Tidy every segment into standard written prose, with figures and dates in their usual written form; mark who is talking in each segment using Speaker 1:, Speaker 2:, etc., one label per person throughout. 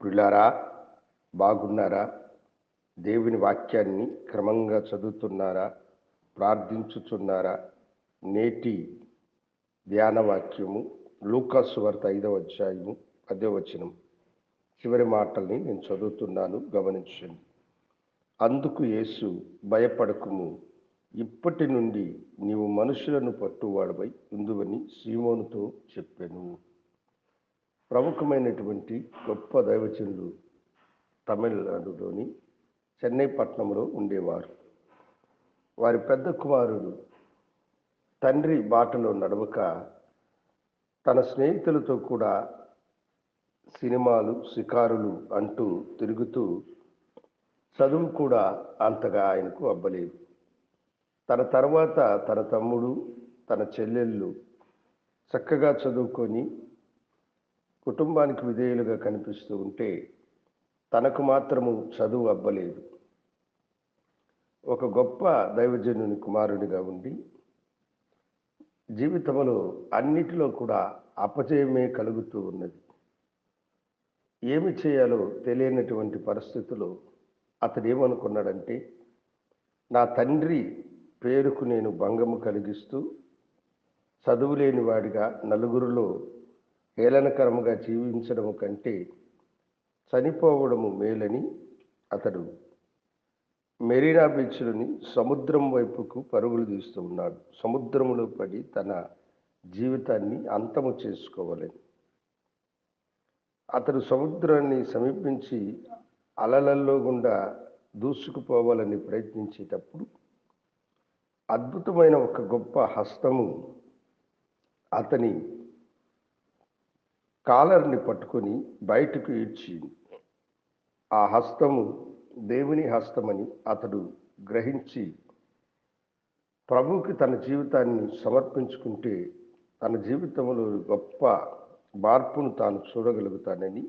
Speaker 1: ప్రియులారా, బాగున్నారా? దేవుని వాక్యాన్ని క్రమంగా చదువుతున్నారా? ప్రార్థించుచున్నారా? నేటి ధ్యాన వాక్యము లూకా సువార్త 5వ అధ్యాయము 10వ వచనం చివరి మాటల్ని నేను చదువుతున్నాను, గమనించండి. అందుకు యేసు, భయపడకుము, ఇప్పటి నుండి నీవు మనుషులను పట్టువాడవై ఉందువని సీమోనుతో చెప్పెను. ప్రముఖమైనటువంటి గొప్ప దైవజనులు తమిళనాడులోని చెన్నై పట్టణంలో ఉండేవారు. వారి పెద్ద కుమారుడు తండ్రి బాటలో నడవక తన స్నేహితులతో కూడా సినిమాలు, షికారులు అంటూ తిరుగుతూ చదువు కూడా అంతగా ఆయనకు అబ్బలేదు. తన తర్వాత తన తమ్ముడు, తన చెల్లెళ్ళు చక్కగా చదువుకొని కుటుంబానికి విధేయులుగా కనిపిస్తూ ఉంటే తనకు మాత్రము చదువు అబ్బలేదు. ఒక గొప్ప దైవజనుని కుమారునిగా ఉండి జీవితంలో అన్నిటిలో కూడా అపజయమే కలుగుతూ ఉన్నది. ఏమి చేయాలో తెలియనటువంటి పరిస్థితుల్లో అతడు ఏమనుకున్నాడంటే, నా తండ్రి పేరుకు నేను భంగము కలిగిస్తూ చదువులేని వాడిగా నలుగురిలో హేళనకరముగా జీవించడము కంటే చనిపోవడము మేలని అతడు మెరీనా బీచ్లోని సముద్రం వైపుకు పరుగులు తీస్తూ ఉన్నాడు. సముద్రంలో పడి తన జీవితాన్ని అంతము చేసుకోవాలని అతడు సముద్రాన్ని సమీపించి అలలలో గుండా దూసుకుపోవాలని ప్రయత్నించేటప్పుడు అద్భుతమైన ఒక గొప్ప హస్తము అతని కాలర్ని పట్టుకొని బయటకు ఈడ్చి, ఆ హస్తము దేవుని హస్తమని అతడు గ్రహించి ప్రభువుకి తన జీవితాన్ని సమర్పించుకుంటే తన జీవితంలో గొప్ప మార్పును తాను చూడగలుగుతానని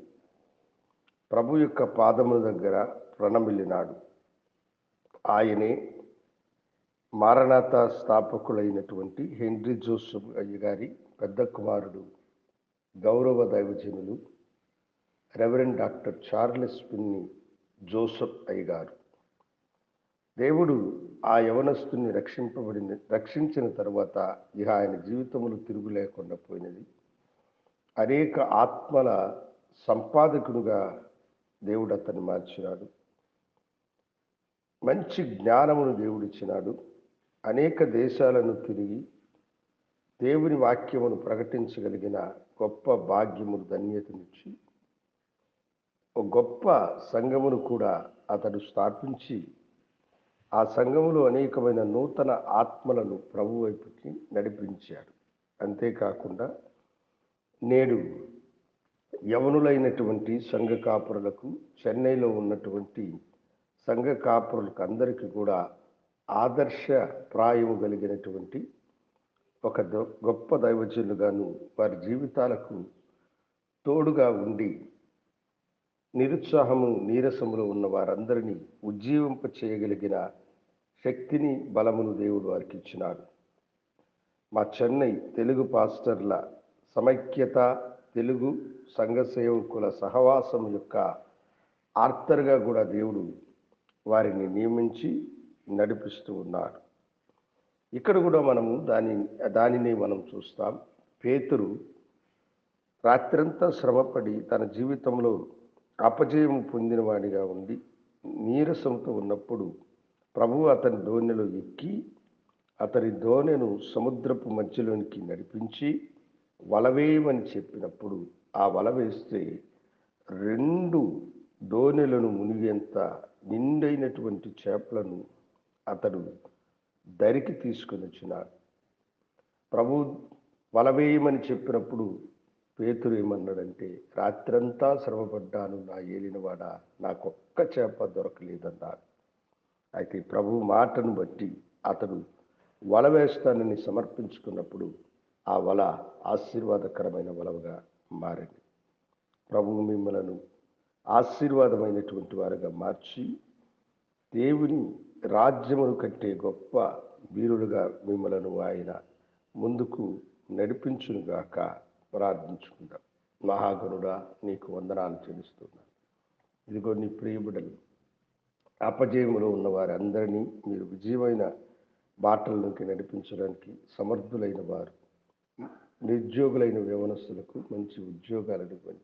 Speaker 1: ప్రభు యొక్క పాదముల దగ్గర ప్రణమిల్లినాడు. ఆయనే మారనాథ స్థాపకులైనటువంటి హెన్రీ జోసెఫ్ అయ్య గారి పెద్ద కుమారుడు, గౌరవ దైవజనులు రెవరెండ్ డాక్టర్ చార్లెస్ పిన్ని జోసెఫ్ అయ్య గారు. దేవుడు ఆ యవనస్తుని రక్షించిన తర్వాత ఇక ఆయన జీవితంలో తిరుగు లేకుండా పోయినది. అనేక ఆత్మల సంపాదకుడుగా దేవుడు అతన్ని మార్చినాడు. మంచి జ్ఞానమును దేవుడిచ్చినాడు. అనేక దేశాలను తిరిగి దేవుని వాక్యమును ప్రకటించగలిగిన గొప్ప భాగ్యమును, ధన్యతనిచ్చి ఒక గొప్ప సంఘమును కూడా అతడు స్థాపించి ఆ సంఘములో అనేకమైన నూతన ఆత్మలను ప్రభు వైపుకి నడిపించాడు. అంతేకాకుండా నేడు యవనులైనటువంటి సంఘ కాపురులకు, చెన్నైలో ఉన్నటువంటి సంఘ కాపురులకు అందరికీ కూడా ఆదర్శప్రాయము కలిగినటువంటి ఒక గొప్ప దైవజనులుగాను వారి జీవితాలకు తోడుగా ఉండి నిరుత్సాహము, నీరసములో ఉన్న వారందరినీ ఉజ్జీవింప చేయగలిగిన శక్తిని, బలమును దేవుడు వారికి ఇచ్చినాడు. మా చెన్నై తెలుగు పాస్టర్ల సమైక్యత, తెలుగు సంఘ సేవకుల సహవాసం యొక్క ఆర్తర్గా కూడా దేవుడు వారిని నియమించి నడిపిస్తూ ఉన్నారు. ఇక్కడ కూడా మనము దానిని మనం చూస్తాం. పేతురు రాత్రంతా శ్రమపడి తన జీవితంలో అపజయం పొందిన వాడిగా ఉండి నీరసంతో ఉన్నప్పుడు ప్రభువు అతని దోణిలో ఎక్కి అతని దోణెను సముద్రపు మధ్యలోనికి నడిపించి వలవేయమని చెప్పినప్పుడు ఆ వల వేస్తే 2 దోణెలను మునిగేంత నిండైనటువంటి చేపలను అతడు దరికి తీసుకొని వచ్చినాడు. ప్రభు వలవేయమని చెప్పినప్పుడు పేతురు ఏమన్నాడంటే, రాత్రంతా శ్రమపడ్డాను నా ఏలినవాడా, నాకొక్క చేప దొరకలేదన్నాడు. అయితే ప్రభు మాటను బట్టి అతడు వల వేస్తానని సమర్పించుకున్నప్పుడు ఆ వల ఆశీర్వాదకరమైన వలగా మారింది. ప్రభువు మిమ్మలను ఆశీర్వాదమైనటువంటి వారుగా మార్చి దేవుని రాజ్యమును కట్టే గొప్ప వీరులుగా మిమ్మలను ఆయన ముందుకు నడిపించునుగాక. ప్రార్థించుకుందాం. మహాగణుడా, నీకు వందనాలు చెల్లిస్తున్నాను. ఇదిగో నీ ప్రియబిడలు అపజయములో ఉన్న వారందరినీ మీరు విజయమైన బాటల్లోకి నడిపించడానికి సమర్థులైన వారు. నిరుద్యోగులైన యవనస్తులకు మంచి ఉద్యోగాలను ఇవ్వండి.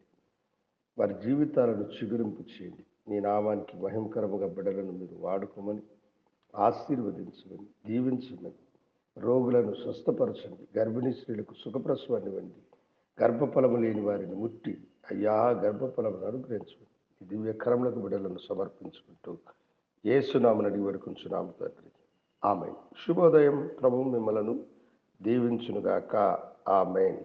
Speaker 1: వారి జీవితాలను చిగురింపు చేయండి. నీ నామానికి మహిమకరముగా బిడ్డలను మీరు వాడుకోమని ఆశీర్వదించమని దీవించమని, రోగులను స్వస్థపరచండి. గర్భిణీ స్త్రీలకు సుఖప్రసవాన్ని ఇవ్వండి. గర్భఫలము లేని వారిని ముట్టి అయ్యా గర్భఫలమును అనుగ్రహించమని ఈ దివ్యకరములకు బిడ్డలను సమర్పించుకుంటూ యేసునామమున అడిగి వేడుకొంచున్నాము తండ్రి. ఆమేన్. శుభోదయం. ప్రభువు మిమ్మలను దీవించునుగాక. ఆమేన్.